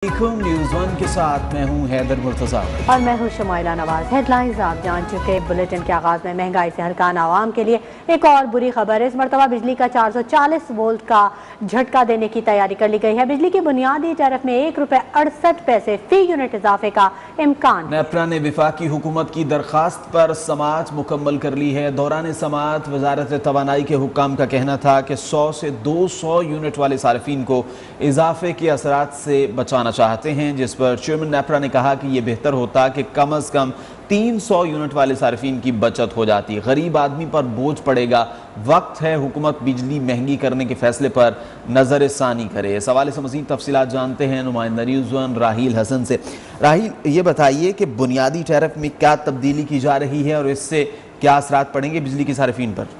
News one के साथ मैं हूं हैदर मुर्तज़ा और मैं हूं शमाइला नवाज। हेडलाइंस आप जान चुके। बुलेटिन के आगाज में महंगाई से हरकान आवाम के लिए एक और बुरी खबर है। इस मरतबा बिजली का 440 वोल्ट का झटका देने की तैयारी कर ली गई है। बिजली की बुनियादी टैरिफ में ₹1.68 फी यूनिट इजाफे का इम्कान। नेपरा ने वफाकी हुकूमत की दरखास्त पर समाअत मुकम्मल कर ली है। दौरान समाअत वजारत तवानाई के हुक्काम का कहना था कि 100 से 200 यूनिट वाले सार्फिन को इजाफे के असरात से बचाना चाहते हैं, जिस पर चेयरमैन नेपरा ने कहा कि यह बेहतर होता कि कम अज कम 300 यूनिट वाले सार्फिन की बचत हो जाती। गरीब आदमी पर बोझ पड़ेगा। वक्त है हुकूमत बिजली महंगी करने के फैसले पर नजर सानी करे। इस हवाले से मज़ीद तफसीलात जानते हैं नुमाइंदा न्यूज़ वन राहील हसन से। राहील, ये बताइए कि बुनियादी टैरिफ में क्या तब्दीली की जा रही है और इससे क्या असरात पड़ेंगे बिजली की सार्फिन पर?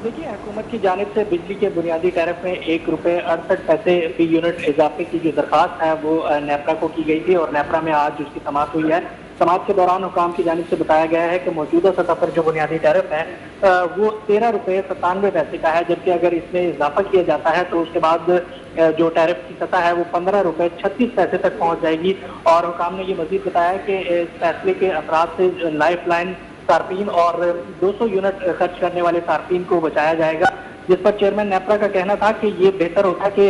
देखिए, हुकूमत की जानिब से बिजली के बुनियादी टैरिफ में ₹1.68 फी यूनिट इजाफे की जो दरखास्त है वो नेपरा को की गई थी और नेपरा में आज उसकी समाअत हुई है। समाअत के दौरान हुकाम की जानिब से बताया गया है कि मौजूदा सतह पर जो बुनियादी टैरिफ है वो ₹13.97 का है, जबकि अगर इसमें इजाफा किया जाता है तो उसके बाद जो टैरिफ की सतह है वो ₹15.36 तक पहुँच जाएगी। और हुकाम ने ये मजीद बताया कि इस फैसले के असरात से लाइफ लाइन सार्फिन और 200 यूनिट खर्च करने वाले सार्फिन को बचाया जाएगा, जिस पर चेयरमैन नेपरा का कहना था कि ये बेहतर होता कि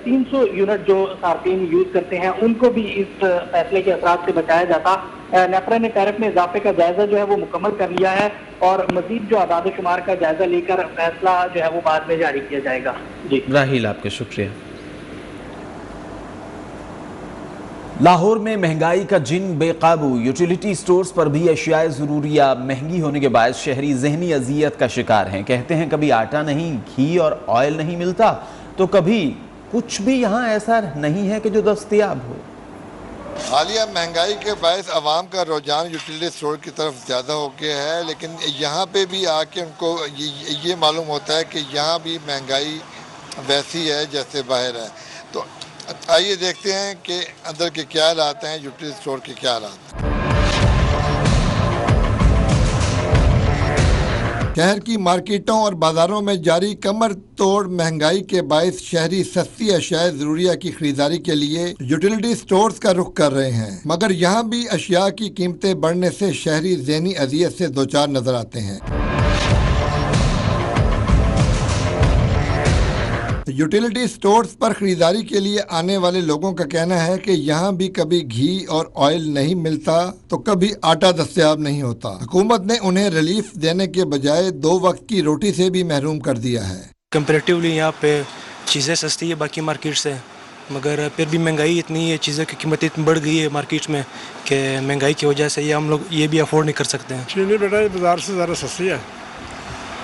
300 यूनिट जो सार्फिन यूज करते हैं उनको भी इस फैसले के असरात से बचाया जाता। नेपरा ने टैरिफ में इजाफे का जायजा जो है वो मुकम्मल कर लिया है और मजीद जो आदाद शुमार का जायजा लेकर फैसला जो है वो बाद में जारी किया जाएगा। जी राहील, आपके शुक्रिया। लाहौर में महंगाई का जिन बेकाबू। यूटिलिटी स्टोर्स पर भी अशियाए ज़रूरिया महंगी होने के बाद शहरी ज़हनी अजियत का शिकार हैं। कहते हैं कभी आटा नहीं, घी और ऑयल नहीं मिलता, तो कभी कुछ भी यहाँ ऐसा नहीं है कि जो दस्तयाब हो। हालिया महंगाई के बायस आवाम का रुझान यूटिलिटी स्टोर की तरफ ज़्यादा हो गया है, लेकिन यहाँ पे भी आके उनको ये मालूम होता है कि यहाँ भी महंगाई वैसी है जैसे बाहर है। तो आइए देखते हैं कि अंदर के क्या हालात हैं, यूटिलिटी स्टोर के क्या हालात हैं। शहर की मार्केटों और बाजारों में जारी कमर तोड़ महंगाई के बायस शहरी सस्ती अशिया ज़रूरिया की खरीदारी के लिए यूटिलिटी स्टोर्स का रुख कर रहे हैं, मगर यहाँ भी अशिया की कीमतें बढ़ने से शहरी ज़हनी अजियत से दो चार नजर आते हैं। यूटिलिटी स्टोर्स पर खरीदारी के लिए आने वाले लोगों का कहना है कि यहाँ भी कभी घी और ऑयल नहीं मिलता तो कभी आटा दस्तयाब नहीं होता। हुकूमत ने उन्हें रिलीफ देने के बजाय 2 वक्त की रोटी से भी महरूम कर दिया है। कंपैरेटिवली यहाँ पे चीज़ें सस्ती है बाकी मार्केट से, मगर फिर भी महंगाई इतनी है, चीज़ों की कीमत इतनी बढ़ गई है मार्केट में कि महंगाई की वजह से ये हम लोग ये भी अफोर्ड नहीं कर सकते हैं। चीनी बेटा ये बाजार से ज़्यादा सस्ती है,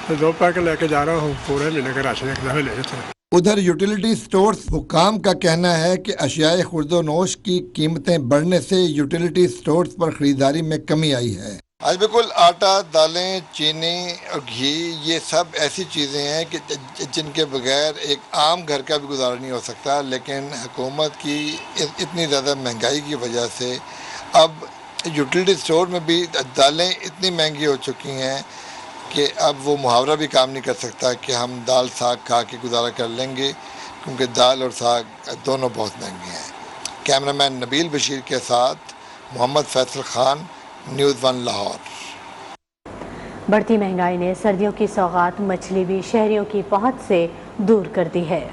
तो 2 पैकेट लेके जा रहा हूँ, पूरे महीने का राशन एक दफ़े ले लेते हैं। उधर यूटिलिटी स्टोर्स हुकाम का कहना है कि अशियाए खुर्दोनोश की कीमतें बढ़ने से यूटिलिटी स्टोर्स पर खरीदारी में कमी आई है। आज बिल्कुल आटा, दालें, चीनी और घी ये सब ऐसी चीज़ें हैं कि जिनके बगैर एक आम घर का भी गुजारा नहीं हो सकता, लेकिन हुकूमत की इतनी ज़्यादा महंगाई की वजह से अब यूटिलिटी स्टोर में भी दालें इतनी महंगी हो चुकी हैं कि अब वो मुहावरा भी काम नहीं कर सकता कि हम दाल साग खा के गुजारा कर लेंगे, क्योंकि दाल और साग दोनों बहुत महंगे हैं। कैमरामैन नबील बशीर के साथ मोहम्मद फैसल खान, न्यूज़ वन लाहौर। बढ़ती महंगाई ने सर्दियों की सौगात मछली भी शहरियों की पहुंच से दूर कर दी है।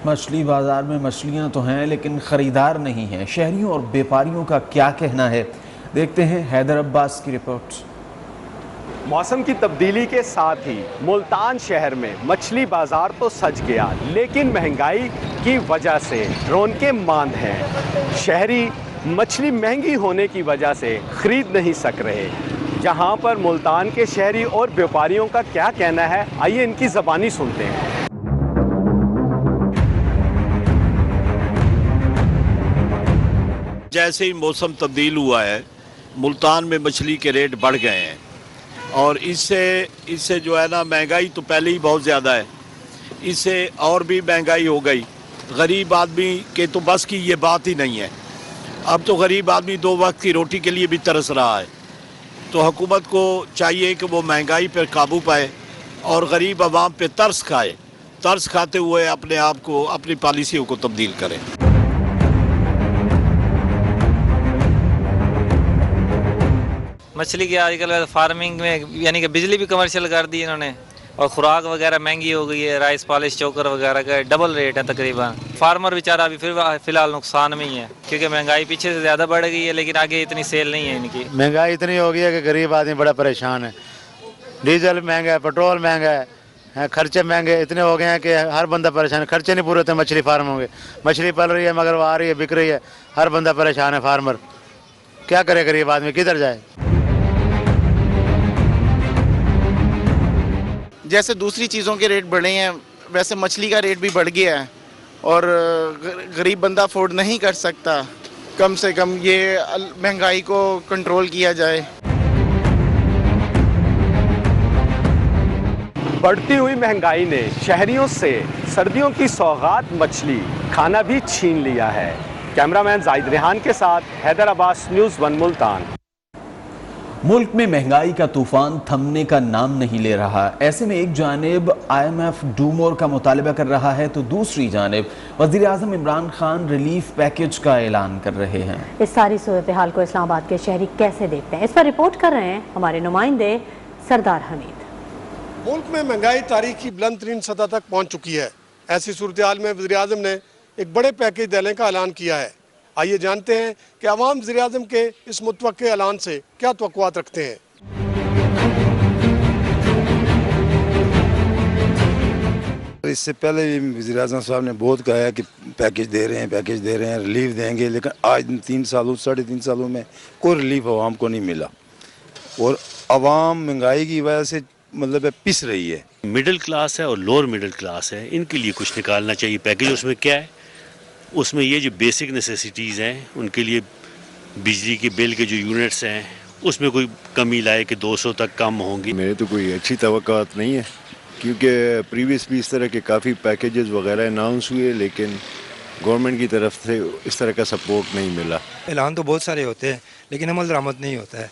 मछली बाजार में मछलियाँ तो हैं लेकिन ख़रीदार नहीं हैं। शहरियों और व्यापारियों का क्या कहना है, देखते हैं हैदर अब्बास की रिपोर्ट। मौसम की तब्दीली के साथ ही मुल्तान शहर में मछली बाजार तो सज गया, लेकिन महंगाई की वजह से रौनकें मांद हैं। शहरी मछली महंगी होने की वजह से खरीद नहीं सक रहे। जहां पर मुल्तान के शहरी और व्यापारियों का क्या कहना है, आइए इनकी ज़बानी सुनते हैं। जैसे ही मौसम तब्दील हुआ है, मुल्तान में मछली के रेट बढ़ गए हैं और इससे जो है ना, महंगाई तो पहले ही बहुत ज़्यादा है, इससे और भी महंगाई हो गई। गरीब आदमी के तो बस की ये बात ही नहीं है। अब तो गरीब आदमी 2 वक्त की रोटी के लिए भी तरस रहा है। तो हुकूमत को चाहिए कि वो महंगाई पर काबू पाए और गरीब आवाम पे तरस खाए, तरस खाते हुए अपने आप को, अपनी पॉलिसियों को तब्दील करें। मछली की आजकल फार्मिंग में यानी कि बिजली भी कमर्शियल कर दी इन्होंने, और खुराक वगैरह महंगी हो गई है, राइस पॉलिश चोकर वगैरह का डबल रेट है तकरीबन। फार्मर बेचारा अभी फिलहाल नुकसान में ही है, क्योंकि महंगाई पीछे से ज़्यादा बढ़ गई है, लेकिन आगे इतनी सेल नहीं है इनकी। महंगाई इतनी हो गई है कि गरीब आदमी बड़ा परेशान है। डीजल महंगा है, पेट्रोल महंगा है, खर्चे महंगे इतने हो गए हैं कि हर बंदा परेशान है। खर्चे नहीं पूरे होते मछली फार्म होंगे, मछली पल रही है मगर वो आ रही है, बिक रही है, हर बंदा परेशान है। फार्मर क्या करे, गरीब आदमी किधर जाए। जैसे दूसरी चीज़ों के रेट बढ़े हैं वैसे मछली का रेट भी बढ़ गया है, और गरीब बंदा अफोर्ड नहीं कर सकता। कम से कम ये महंगाई को कंट्रोल किया जाए। बढ़ती हुई महंगाई ने शहरियों से सर्दियों की सौगात मछली खाना भी छीन लिया है। कैमरामैन जाहिद रेहान के साथ हैदर अब्बास, न्यूज़ 1 मुल्तान। मुल्क में महंगाई का तूफान थमने का नाम नहीं ले रहा। ऐसे में एक जानिब IMF डूमोर का मुतालबा कर रहा है, तो दूसरी जानिब वज़ीर आज़म इमरान खान रिलीफ पैकेज का ऐलान कर रहे हैं। इस सारी सूरत हाल को इस्लामाबाद के शहरी कैसे देखते हैं, इस पर रिपोर्ट कर रहे हैं हमारे नुमाइंदे सरदार हमीद। मुल्क में महंगाई तारीख की बुलंद तरीन सतह तक पहुँच चुकी है। ऐसी सूरत हाल में वज़ीर आज़म ने एक बड़े पैकेज देने का ऐलान किया है। आइए जानते हैं कि अवाम वज़ीर आज़म के इस मुतवक्के ऐलान से क्या तवक्कुआत रखते हैं। इससे पहले भी वज़ीर आज़म साहब ने बहुत कहा है कि पैकेज दे रहे हैं, रिलीफ देंगे, लेकिन आज 3 सालों 3.5 सालों में कोई रिलीफ आवाम को नहीं मिला, और आवाम महंगाई की वजह से मतलब पिस रही है। मिडिल क्लास है और लोअर मिडिल क्लास है, इनके लिए कुछ निकालना चाहिए पैकेज। उसमें क्या है, उसमें ये जो बेसिक नेसेसिटीज़ हैं उनके लिए बिजली के बिल के जो यूनिट्स हैं उसमें कोई कमी लाए कि 200 तक कम होंगी। मेरे तो कोई अच्छी तवक्कुआत नहीं है, क्योंकि प्रीवियस भी इस तरह के काफ़ी पैकेजेस वगैरह अनाउंस हुए, लेकिन गवर्नमेंट की तरफ से इस तरह का सपोर्ट नहीं मिला। ऐलान तो बहुत सारे होते हैं लेकिन अमल दरामद नहीं होता है,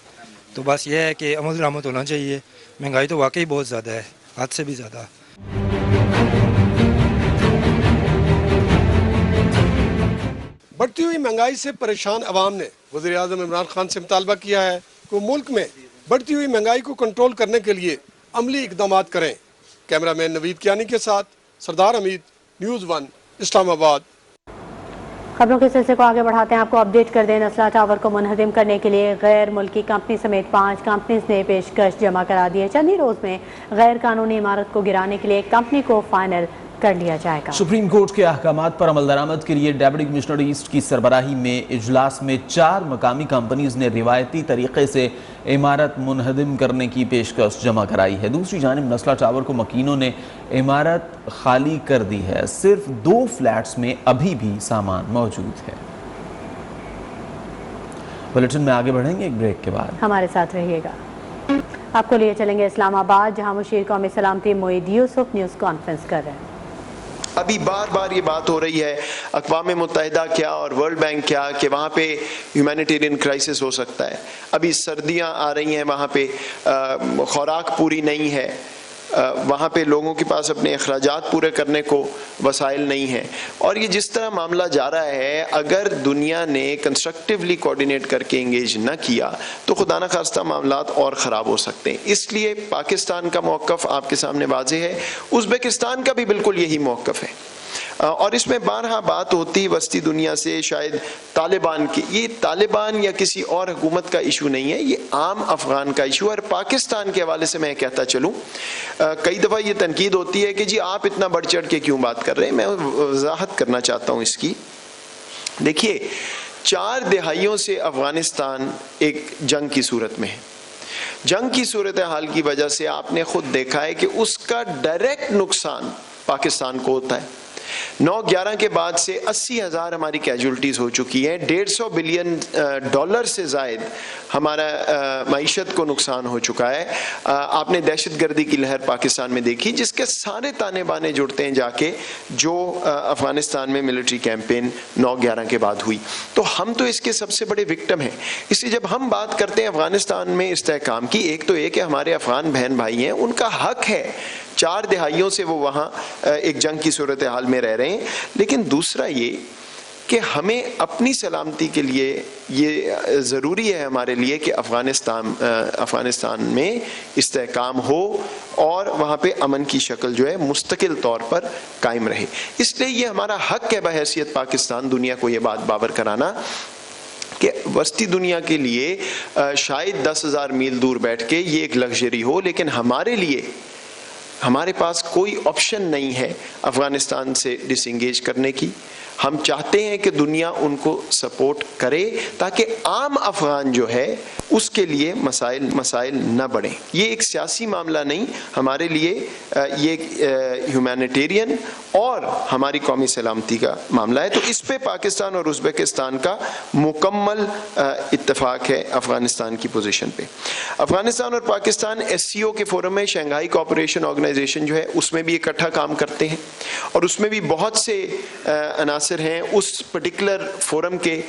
तो बस ये है कि अमल दरामद होना चाहिए। महंगाई तो वाकई बहुत ज़्यादा है, हद से भी ज़्यादा। बढ़ती हुई महंगाई से परेशान अवाम ने वज़ीर आज़म इमरान खान से मुतालबा किया है कि वो मुल्क में बढ़ती हुई महंगाई को कंट्रोल करने के लिए अमली इक़दाम करें। कैमरामैन नवीद कियानी के साथ सरदार हमीद, न्यूज़ 1 इस्लामाबाद। खबरों के सिलसिले को आगे बढ़ाते हैं। आपको अपडेट कर दें, नस्ला टावर को मुनहदिम करने के लिए गैर मुल्की कंपनी समेत 5 कंपनीज ने पेशकश जमा करा दी है। चंद ही रोज में गैर कानूनी इमारत को गिराने के लिए कंपनी को फाइनल कर लिया जाएगा। सुप्रीम कोर्ट के अहकामात पर अमल दरामद के लिए डिप्टी कमिश्नर ईस्ट की सरबराही में इजलास में 4 मकामी कंपनीज ने रिवायती तरीके से इमारत मुनहदिम करने की पेशकश जमा कराई है। दूसरी जानिब नस्ला टावर को मकीनों ने इमारत खाली कर दी है। सिर्फ 2 फ्लैट्स में अभी भी सामान मौजूद है। बुलेटिन में आगे बढ़ेंगे एक ब्रेक के बाद, हमारे साथ रहिएगा। आपको लिए चलेंगे इस्लामाबाद, जहां मुशीर कौमी सलामती मोईद यूसुफ न्यूज़ कॉन्फ्रेंस कर रहे हैं। अभी बार बार ये बात हो रही है अक़वाम मुत्तहिदा क्या और वर्ल्ड बैंक क्या कि वहाँ पे ह्यूमैनिटेरियन क्राइसिस हो सकता है। अभी सर्दियाँ आ रही हैं, वहाँ पे खुराक पूरी नहीं है, वहाँ पे लोगों के पास अपने अखराजात पूरे करने को वसाइल नहीं है। और ये जिस तरह मामला जा रहा है, अगर दुनिया ने कंस्ट्रक्टिवली कोऑर्डिनेट करके इंगेज न किया तो खुदा न खास्ता मामलात और ख़राब हो सकते हैं। इसलिए पाकिस्तान का मौक़िफ़ आपके सामने वाज़ेह है, उज़्बेकिस्तान का भी बिल्कुल यही मौक़िफ़ है। और इसमें बारहा बात होती वस्ती दुनिया से शायद तालिबान की, ये तालिबान या किसी और हुकूमत का इशू नहीं है, ये आम अफ़गान का इशू है। और पाकिस्तान के हवाले से मैं कहता चलूँ, कई दफ़ा ये तनकीद होती है कि जी आप इतना बढ़ चढ़ के क्यों बात कर रहे हैं। मैं वजाहत करना चाहता हूँ इसकी। देखिए, 4 दहाइयों से अफ़गानिस्तान एक जंग की सूरत में है। जंग की सूरत हाल की वजह से आपने खुद देखा है कि उसका डायरेक्ट नुकसान पाकिस्तान को होता है। 9/11 के बाद से 80,000 हमारी कैजुअल्टीज़ हो चुकी हैं। $150 बिलियन से ज़ायद हमारा मईशत को नुकसान हो चुका है। आपने दहशतगर्दी की लहर पाकिस्तान में देखी, जिसके सारे ताने बाने जुड़ते हैं जाके जो अफ़गानिस्तान में मिलिट्री कैंपेन 9/11 के बाद हुई। तो हम तो इसके सबसे बड़े विक्टिम हैं। इसलिए जब हम बात करते हैं अफ़गानिस्तान में इस्तेहकाम की, एक तो ये कि हमारे अफ़गान बहन भाई हैं, उनका हक है, 4 दहाइयों से वो वहाँ एक जंग की सूरत हाल में रह रहे हैं। लेकिन दूसरा ये کہ ہمیں اپنی سلامتی کے لیے یہ ضروری ہے ہمارے لیے کہ افغانستان میں استحکام ہو اور وہاں پہ امن کی شکل جو ہے مستقل طور پر قائم رہے. اس لیے یہ ہمارا حق ہے بحیثیت پاکستان دنیا کو یہ بات باور کرانا کہ وسطی دنیا کے لیے شاید 10,000 میل دور بیٹھ کے یہ ایک لگژری ہو، لیکن ہمارے لیے ہمارے پاس کوئی آپشن نہیں ہے افغانستان سے ڈس انگیج کرنے کی. ہم چاہتے ہیں کہ دنیا ان کو سپورٹ کرے تاکہ عام افغان جو ہے اس کے لیے مسائل نہ بڑھیں. یہ ایک سیاسی معاملہ نہیں، ہمارے لیے یہ ہیومینیٹیرین اور ہماری قومی سلامتی کا معاملہ ہے. تو اس پہ پاکستان اور ازبکستان کا مکمل اتفاق ہے افغانستان کی پوزیشن پہ. افغانستان اور پاکستان SCO کے فورم میں، شنگھائی کوآپریشن آرگنائزیشن جو ہے اس میں بھی اکٹھا کام کرتے ہیں اور اس میں بھی بہت سے عناصر ہیں اس پرٹیکولر فورم کے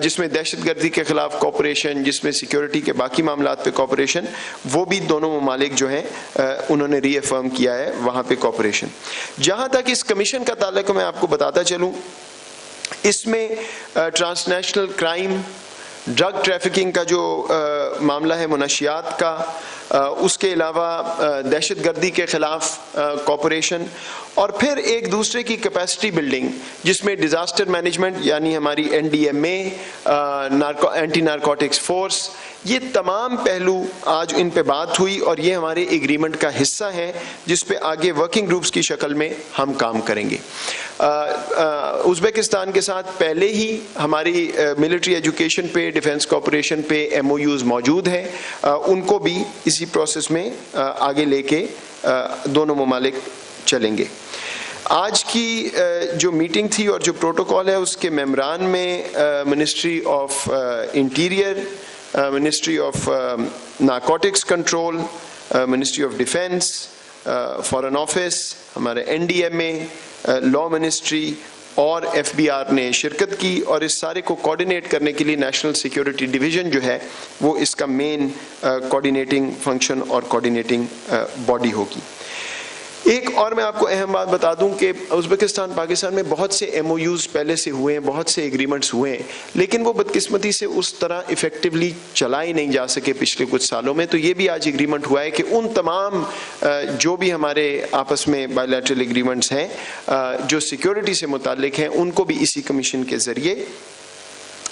جس میں دہشت گردی کے خلاف کوآپریشن، جس میں سیکیورٹی کے باقی معاملات پہ کوآپریشن، وہ بھی دونوں ممالک جو ہیں انہوں نے ری افرم کیا ہے وہاں پہ کوآپریشن. جہاں تک اس کمیشن کا تعلق میں آپ کو بتاتا چلوں، اس میں transnational crime, drug trafficking کا جو معاملہ ہے، منشیات کا، اس کے علاوہ دہشت گردی کے خلاف کوآپریشن، اور پھر ایک دوسرے کی کیپیسٹی بلڈنگ جس میں ڈیزاسٹر مینجمنٹ یعنی ہماری NDMA، اینٹی نارکوٹکس فورس، یہ تمام پہلو آج ان پہ بات ہوئی اور یہ ہمارے ایگریمنٹ کا حصہ ہے جس پہ آگے ورکنگ گروپس کی شکل میں ہم کام کریں گے. ازبکستان کے ساتھ پہلے ہی ہماری ملٹری ایجوکیشن پہ، ڈیفنس کوآپریشن پہ MOUs موجود ہیں، ان کو بھی اسی پروسیس میں آگے لے کے دونوں ممالک چلیں گے. آج کی جو میٹنگ تھی اور جو پروٹوکول ہے اس کے ممبران میں ministry of interior, ministry of narcotics control, ministry of defence, foreign office, ہمارے NDMA، لا منسٹری اور FBR نے شرکت کی، اور اس سارے کو کوارڈینیٹ کرنے کے لیے نیشنل سیکیورٹی ڈویژن جو ہے وہ اس کا مین کوارڈینیٹنگ فنکشن اور کوارڈینیٹنگ باڈی ہوگی. ایک اور میں آپ کو اہم بات بتا دوں کہ ازبکستان پاکستان میں بہت سے MOUs پہلے سے ہوئے ہیں، بہت سے ایگریمنٹس ہوئے ہیں، لیکن وہ بدقسمتی سے اس طرح ایفیکٹولی چلائے نہیں جا سکے پچھلے کچھ سالوں میں. تو یہ بھی آج ایگریمنٹ ہوا ہے کہ ان تمام جو بھی ہمارے آپس میں بائی لیٹرل ایگریمنٹس ہیں جو سیکیورٹی سے متعلق ہیں ان کو بھی اسی کمیشن کے ذریعے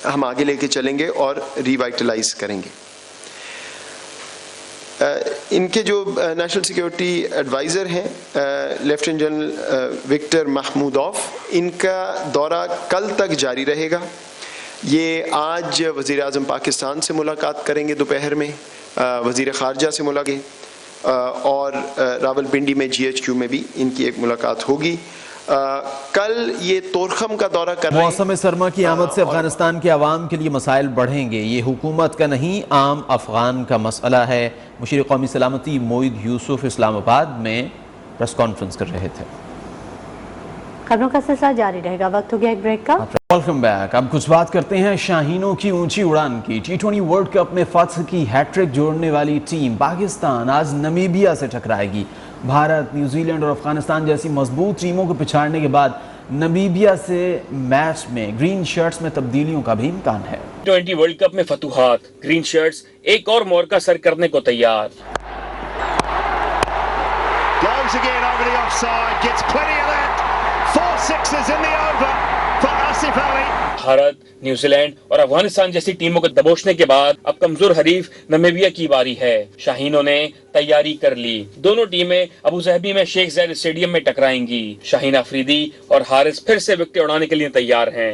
ہم آگے لے کے چلیں گے اور ریوائٹلائز کریں گے. ان کے جو نیشنل سیکیورٹی ایڈوائزر ہیں لیفٹیننٹ جنرل وکٹر محمودوف، ان کا دورہ کل تک جاری رہے گا. یہ آج وزیر اعظم پاکستان سے ملاقات کریں گے دوپہر میں، وزیر خارجہ سے ملاقات، اور راول پنڈی میں GHQ میں بھی ان کی ایک ملاقات ہوگی. کل یہ تورخم کا دورہ کر رہے ہیں. موسم سرما کی آمد سے افغانستان کے عوام کے لیے مسائل بڑھیں گے. یہ حکومت کا نہیں، عام افغان کا مسئلہ ہے. مشیر قومی سلامتی موعد یوسف اسلام آباد میں پریس کانفرنس کر رہے تھے. خبروں کا سلسلہ جاری رہے گا. وقت ہو گیا ایک بریک کا. Welcome back. اب کچھ بات کرتے ہیں شاہینوں کی اونچی اڑان کی. T20 ورلڈ کپ میں فتح کی ہیٹرک جوڑنے والی ٹیم پاکستان آج نمیبیا سے ٹکرائے گی. بھارت، نیوزی لینڈ اور افغانستان جیسی مضبوط ٹیموں کو پچھاڑنے کے بعد نمیبیا سے میچ میں گرین شرٹس میں تبدیلیوں کا بھی امکان ہے. T20 ورلڈ کپ میں فتوحات، گرین شرٹس ایک اور مورکا سر کرنے کو تیار. بھارت، نیوزی لینڈ اور افغانستان جیسی ٹیموں کو دبوچنے کے بعد اب کمزور حریف نمیبیا کی باری ہے. شاہینوں نے تیاری کر لی. دونوں ٹیمیں ابو ظہبی میں شیخ زاید اسٹیڈیم میں ٹکرائیں گی. شاہین آفریدی اور حارث پھر سے وکٹیں اڑانے کے لیے تیار ہیں.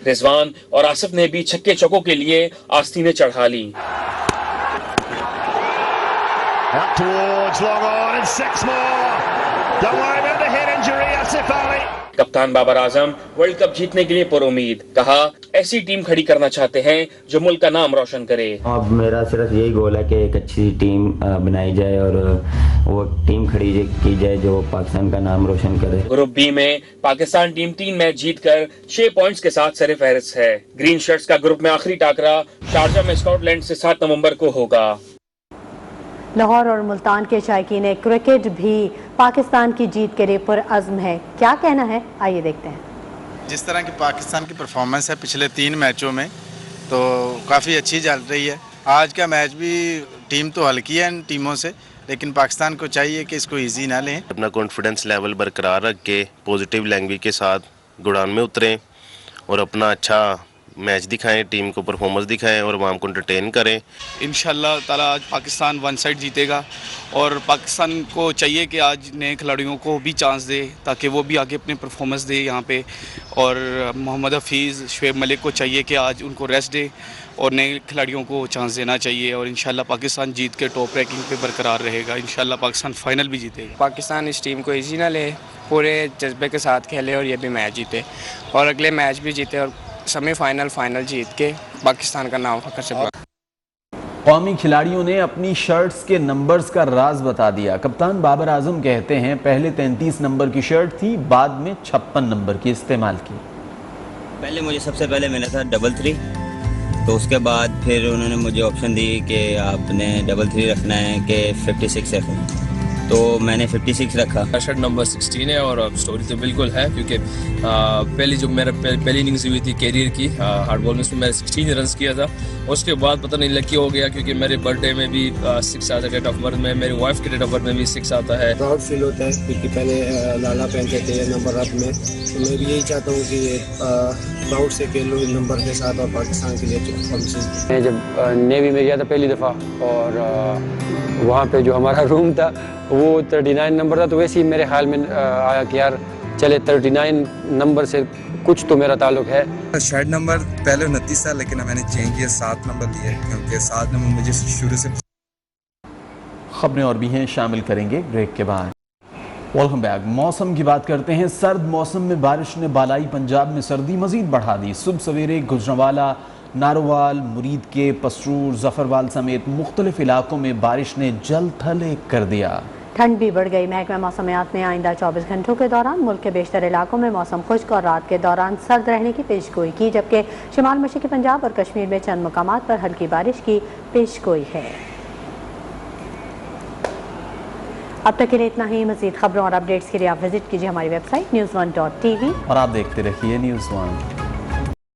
رضوان اور آصف نے بھی چھکے چوکوں کے لیے آستینیں چڑھا لی. کپتان بابر اعظم ورلڈ کپ جیتنے کے لیے پر امید. کہا ایسی ٹیم کھڑی کرنا چاہتے ہیں جو ملک کا نام روشن کرے. اب میرا صرف یہی گول ہے کہ ایک اچھی ٹیم بنائی جائے اور وہ ٹیم کھڑی کی جائے جو پاکستان کا نام روشن کرے. گروپ بی میں پاکستان ٹیم 3 میچ جیت کر 6 پوائنٹس کے ساتھ سر فہرست ہے. گرین شرٹس کا گروپ میں آخری ٹاکرا شارجہ میں اسکاٹ لینڈ سے 7 نومبر کو ہوگا. لاہور اور ملتان کے شائقین کرکٹ بھی پاکستان کی جیت کے لیے پرعزم ہے، کیا کہنا ہے آئیے دیکھتے ہیں۔ جس طرح کی پاکستان کی پرفارمنس ہے پچھلے 3 میچوں میں تو کافی اچھی چل رہی ہے۔ آج کا میچ بھی ٹیم تو ہلکی ہے ان ٹیموں سے، لیکن پاکستان کو چاہیے کہ اس کو ایزی نہ لیں، اپنا کانفیڈنس لیول برقرار رکھ کے پوزیٹیو لینگویج کے ساتھ گڑان میں اتریں اور اپنا اچھا میچ دکھائیں، ٹیم کو پرفارمنس دکھائیں اور عوام کو انٹرٹین کریں۔ انشاءاللہ تعالی آج پاکستان 1 سائڈ جیتے گا اور پاکستان کو چاہیے کہ آج نئے کھلاڑیوں کو بھی چانس دے تاکہ وہ بھی آگے اپنے پرفارمنس دے یہاں پہ، اور محمد حفیظ، شعیب ملک کو چاہیے کہ آج ان کو ریسٹ دے اور نئے کھلاڑیوں کو چانس دینا چاہیے، اور انشاءاللہ پاکستان جیت کے ٹاپ رینکنگ پہ برقرار رہے گا۔ انشاءاللہ پاکستان فائنل بھی جیتے گا۔ پاکستان اس ٹیم کو ایزی نہ لے، پورے جذبے کے ساتھ کھیلے اور یہ بھی میچ جیتے اور اگلے میچ بھی جیتے اور سیمی فائنل جیت کے پاکستان کا نام فخر سے بڑھا۔ قومی کھلاڑیوں نے اپنی شرٹس کے نمبرز کا راز بتا دیا۔ کپتان بابر اعظم کہتے ہیں پہلے 33 نمبر کی شرٹ تھی، بعد میں 56 نمبر کی استعمال کی۔ پہلے مجھے سب سے پہلے ملا تھا 33، تو اس کے بعد پھر انہوں نے مجھے آپشن دی کہ آپ نے 33 رکھنا ہے کہ 56 رکھنا ہے، تو میں نے 56 رکھا۔ شرٹ نمبر 16 ہے اور سٹوری تو بالکل ہے، کیونکہ پہلی جو میرا پہلی اننگز ہوئی تھی کیریئر کی ہارڈ بال میں، اس میں میں نے 16 رنز کیا تھا، اس کے بعد پتہ نہیں لکی ہو گیا کیونکہ میرے برتھ ڈے میں بھی 6 آتا ہے، ڈیٹ آف برتھ میں، میری وائف کے ڈیٹ آف برتھ میں بھی 6 آتا ہے۔ پراؤڈ فیل ہوتا ہے کیونکہ پہلے لالا پہنتے تھے نمبر رب میں، تو میں بھی یہی چاہتا ہوں کہ پراؤڈ سے کھیلوں اس نمبر کے ساتھ اور پاکستان کے لیے اچھی پرفارمنس۔ میں جب نیوی میں گیا تھا پہلی دفعہ اور وہاں پہ جو ہمارا روم تھا وہ 39 نمبر تھا، تو ویسے ہی میرے خیال میں آیا کہ یار چلے 39 نمبر سے کچھ تو میرا تعلق ہے۔ شرٹ نمبر پہلے 29 تھا، لیکن میں نے چینج کیا 7 نمبر لیا کیونکہ 7 نمبر مجھے شروع سے۔ خبریں اور بھی ہیں، شامل کریں گے بریک کے بعد۔ Welcome back. موسم کی بات کرتے ہیں۔ سرد موسم میں بارش نے بالائی پنجاب میں سردی مزید بڑھا دی۔ صبح سویرے گجرانوالہ، ناروال، مرید کے، پسرور، ظفروال سمیت مختلف علاقوں میں بارش نے جل تھل ایک کر دیا۔ ٹھنڈ بھی بڑھ گئی۔ محکمہ موسمیات نے آئندہ 24 گھنٹوں کے دوران ملک کے بیشتر علاقوں میں موسم خشک اور رات کے دوران سرد رہنے کی پیش گوئی کی، جبکہ شمال مشرقی پنجاب اور کشمیر میں چند مقامات پر ہلکی بارش کی پیش گوئی ہے۔ اب تک کے لیے اتنا ہی۔ مزید خبروں اور اپڈیٹس کے لیے آپ وزٹ کیجیے ہماری ویب سائٹ news1.tv اور آپ دیکھتے رہیے News1۔